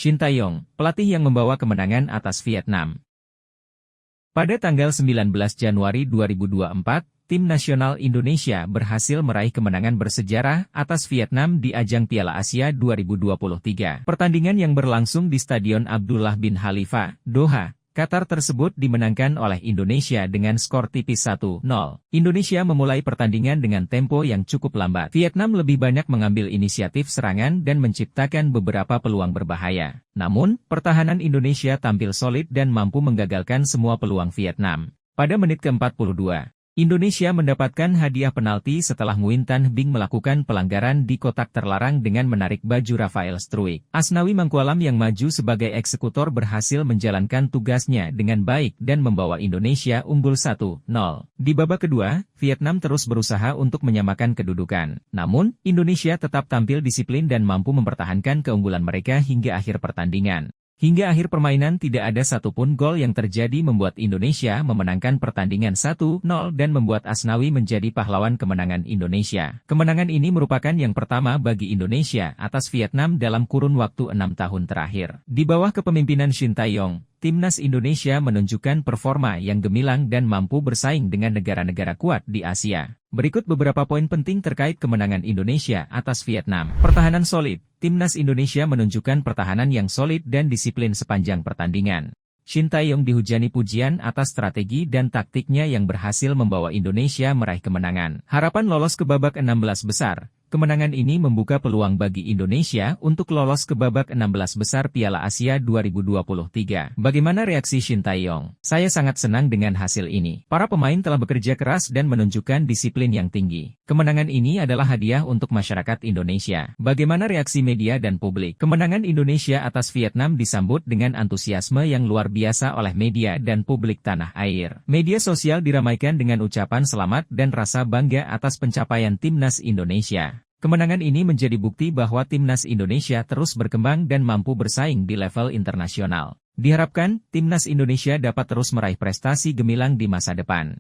Shin Tae-yong, pelatih yang membawa kemenangan atas Vietnam. Pada tanggal 19 Januari 2024, tim nasional Indonesia berhasil meraih kemenangan bersejarah atas Vietnam di ajang Piala Asia 2023. Pertandingan yang berlangsung di Stadion Abdullah bin Khalifa, Doha, Qatar tersebut dimenangkan oleh Indonesia dengan skor tipis 1-0. Indonesia memulai pertandingan dengan tempo yang cukup lambat. Vietnam lebih banyak mengambil inisiatif serangan dan menciptakan beberapa peluang berbahaya. Namun, pertahanan Indonesia tampil solid dan mampu menggagalkan semua peluang Vietnam. Pada menit ke-42, Indonesia mendapatkan hadiah penalti setelah Nguyen Thanh Binh melakukan pelanggaran di kotak terlarang dengan menarik baju Rafael Struijk. Asnawi Mangkualam yang maju sebagai eksekutor berhasil menjalankan tugasnya dengan baik dan membawa Indonesia unggul 1-0. Di babak kedua, Vietnam terus berusaha untuk menyamakan kedudukan. Namun, Indonesia tetap tampil disiplin dan mampu mempertahankan keunggulan mereka hingga akhir pertandingan. Hingga akhir permainan tidak ada satupun gol yang terjadi membuat Indonesia memenangkan pertandingan 1-0 dan membuat Asnawi menjadi pahlawan kemenangan Indonesia. Kemenangan ini merupakan yang pertama bagi Indonesia atas Vietnam dalam kurun waktu 6 tahun terakhir. Di bawah kepemimpinan Shin Tae-yong, Timnas Indonesia menunjukkan performa yang gemilang dan mampu bersaing dengan negara-negara kuat di Asia. Berikut beberapa poin penting terkait kemenangan Indonesia atas Vietnam. Pertahanan solid. Timnas Indonesia menunjukkan pertahanan yang solid dan disiplin sepanjang pertandingan. Shin Tae-yong dihujani pujian atas strategi dan taktiknya yang berhasil membawa Indonesia meraih kemenangan. Harapan lolos ke babak 16 besar. Kemenangan ini membuka peluang bagi Indonesia untuk lolos ke babak 16 besar Piala Asia 2023. Bagaimana reaksi Shin Tae-yong? Saya sangat senang dengan hasil ini. Para pemain telah bekerja keras dan menunjukkan disiplin yang tinggi. Kemenangan ini adalah hadiah untuk masyarakat Indonesia. Bagaimana reaksi media dan publik? Kemenangan Indonesia atas Vietnam disambut dengan antusiasme yang luar biasa oleh media dan publik tanah air. Media sosial diramaikan dengan ucapan selamat dan rasa bangga atas pencapaian Timnas Indonesia. Kemenangan ini menjadi bukti bahwa Timnas Indonesia terus berkembang dan mampu bersaing di level internasional. Diharapkan, Timnas Indonesia dapat terus meraih prestasi gemilang di masa depan.